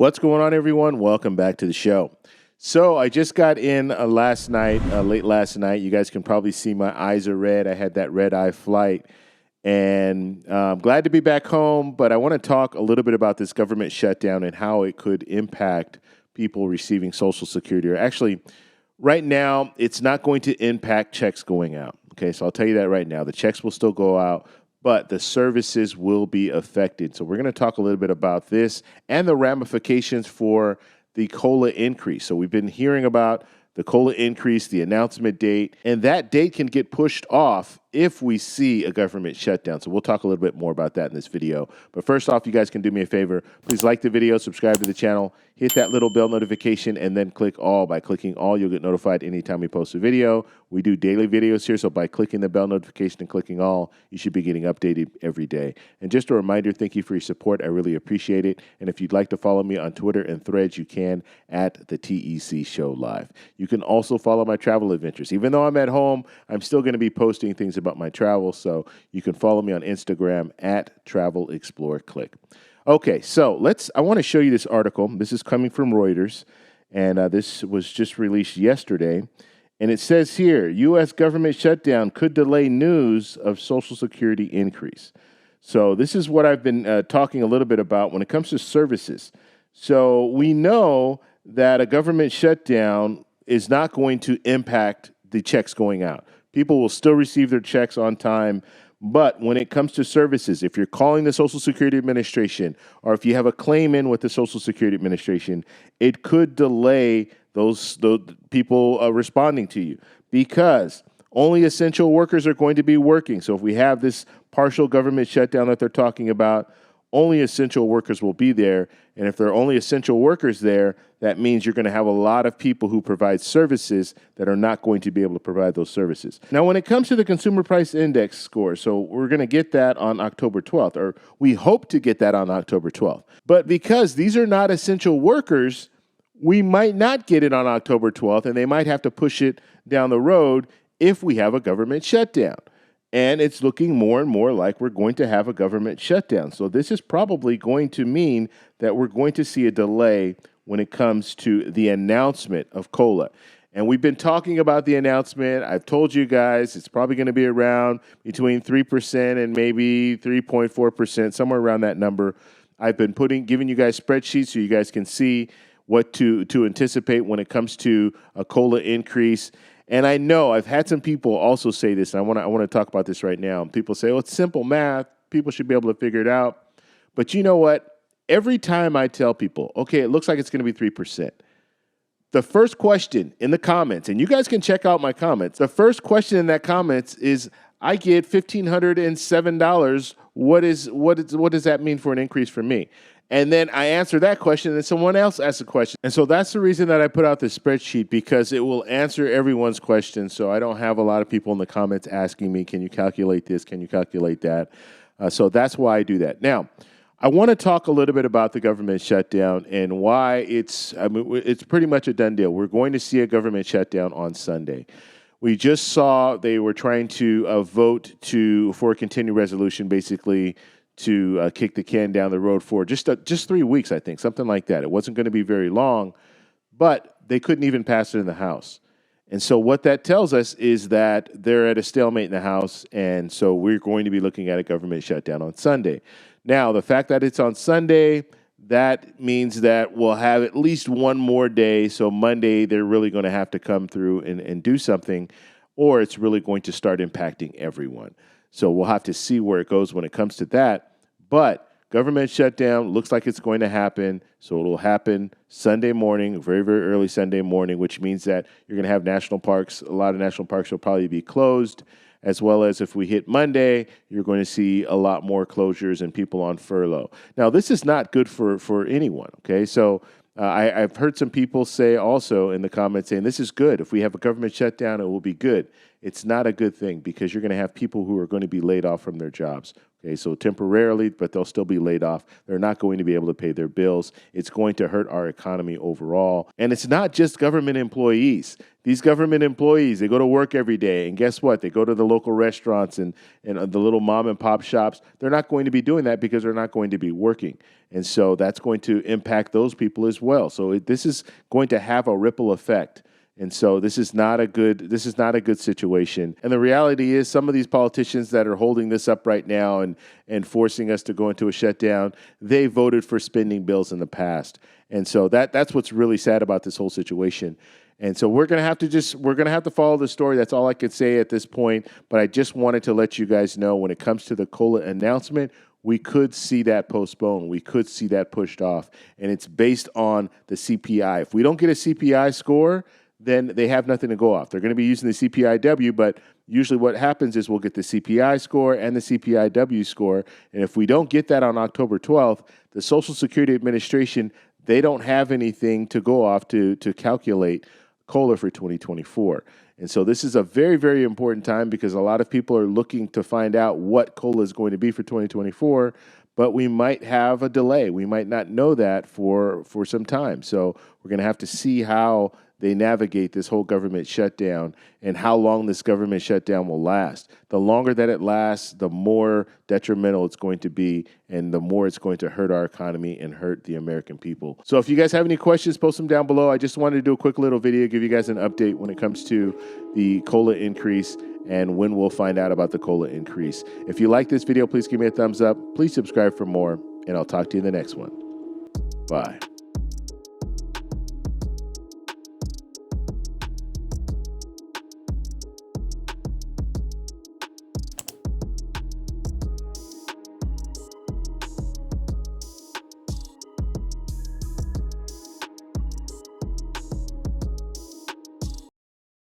What's going on, everyone? Welcome back to the show. So I just got in last night, late last night. You guys can probably see my eyes are red. I had that red eye flight, and I'm glad to be back home. But I want to talk a little bit about this government shutdown and how it could impact people receiving Social Security. Or actually, right now, it's not going to impact checks going out. Okay, so I'll tell you that right now. The checks will still go out, but the services will be affected. So we're going to talk a little bit about this and the ramifications for the COLA increase. So we've been hearing about the COLA increase, the announcement date, and that date can get pushed off if we see a government shutdown. So we'll talk a little bit more about that in this video. But first off, you guys can do me a favor. Please like the video, subscribe to the channel, hit that little bell notification, and then click all. By clicking all, you'll get notified anytime we post a video. We do daily videos here, so by clicking the bell notification and clicking all, you should be getting updated every day. And just a reminder, thank you for your support. I really appreciate it. And if you'd like to follow me on Twitter and Threads, you can at the TEC Show Live. You can also follow my travel adventures. Even though I'm at home, I'm still going to be posting things about my travel, so you can follow me on Instagram at Travel Explore Click. Okay, so I want to show you this article. This is coming from Reuters, and this was just released yesterday. And it says here, U.S. government shutdown could delay news of Social Security increase. So this is what I've been talking a little bit about when it comes to services. So we know that a government shutdown is not going to impact the checks going out. People will still receive their checks on time. But when it comes to services, if you're calling the Social Security Administration or if you have a claim in with the Social Security Administration, it could delay those people responding to you because only essential workers are going to be working. So if we have this partial government shutdown that they're talking about, only essential workers will be there. And if there are only essential workers there, that means you're going to have a lot of people who provide services that are not going to be able to provide those services. Now, when it comes to the Consumer Price Index score, so we're going to get that on October 12th, or we hope to get that on October 12th. But because these are not essential workers, we might not get it on October 12th, and they might have to push it down the road if we have a government shutdown. And it's looking more and more like we're going to have a government shutdown. So this is probably going to mean that we're going to see a delay when it comes to the announcement of COLA. And we've been talking about the announcement. I've told you guys it's probably going to be around between 3% and maybe 3.4%, somewhere around that number. I've been giving you guys spreadsheets so you guys can see what to anticipate when it comes to a COLA increase. And I know I've had some people also say this, and I want to talk about this right now. People say, well, it's simple math. People should be able to figure it out. But you know what? Every time I tell people, okay, it looks like it's going to be 3%, the first question in the comments, and you guys can check out my comments, the first question in that comments is, I get $1,507. What does that mean for an increase for me? And then I answer that question, and then someone else asks a question. And so that's the reason that I put out this spreadsheet, because it will answer everyone's questions. So I don't have a lot of people in the comments asking me, can you calculate this? Can you calculate that? So that's why I do that. Now, I want to talk a little bit about the government shutdown and why it's pretty much a done deal. We're going to see a government shutdown on Sunday. We just saw they were trying to vote for a continuing resolution, basically, to kick the can down the road for just 3 weeks, I think, something like that. It wasn't going to be very long, but they couldn't even pass it in the House. And so what that tells us is that they're at a stalemate in the House, and so we're going to be looking at a government shutdown on Sunday. Now, the fact that it's on Sunday, that means that we'll have at least one more day. So Monday, they're really going to have to come through and do something, or it's really going to start impacting everyone. So we'll have to see where it goes when it comes to that. But government shutdown looks like it's going to happen. So it'll happen Sunday morning, very, very early Sunday morning, which means that you're going to have national parks. A lot of national parks will probably be closed, as well as if we hit Monday, you're going to see a lot more closures and people on furlough. Now, this is not good for anyone, okay? So I've heard some people say also in the comments saying this is good. If we have a government shutdown, it will be good. It's not a good thing because you're going to have people who are going to be laid off from their jobs. Okay, so temporarily, but they'll still be laid off. They're not going to be able to pay their bills. It's going to hurt our economy overall. And it's not just government employees. These government employees, they go to work every day, and guess what? They go to the local restaurants and the little mom and pop shops. They're not going to be doing that because they're not going to be working. And so that's going to impact those people as well. So this is going to have a ripple effect. And so this is not a good situation. And the reality is some of these politicians that are holding this up right now and forcing us to go into a shutdown, they voted for spending bills in the past. And so that's what's really sad about this whole situation. And so we're going to have to follow the story. That's all I could say at this point. But I just wanted to let you guys know when it comes to the COLA announcement, we could see that postponed. We could see that pushed off. And it's based on the CPI. If we don't get a CPI score, then they have nothing to go off. They're going to be using the CPIW, but usually what happens is we'll get the CPI score and the CPIW score. And if we don't get that on October 12th, the Social Security Administration, they don't have anything to go off to calculate COLA for 2024. And so this is a very, very important time because a lot of people are looking to find out what COLA is going to be for 2024, but we might have a delay. We might not know that for some time. So we're going to have to see how they navigate this whole government shutdown and how long this government shutdown will last. The longer that it lasts, the more detrimental it's going to be and the more it's going to hurt our economy and hurt the American people. So if you guys have any questions, post them down below. I just wanted to do a quick little video, give you guys an update when it comes to the COLA increase and when we'll find out about the COLA increase. If you like this video, please give me a thumbs up. Please subscribe for more, and I'll talk to you in the next one. Bye.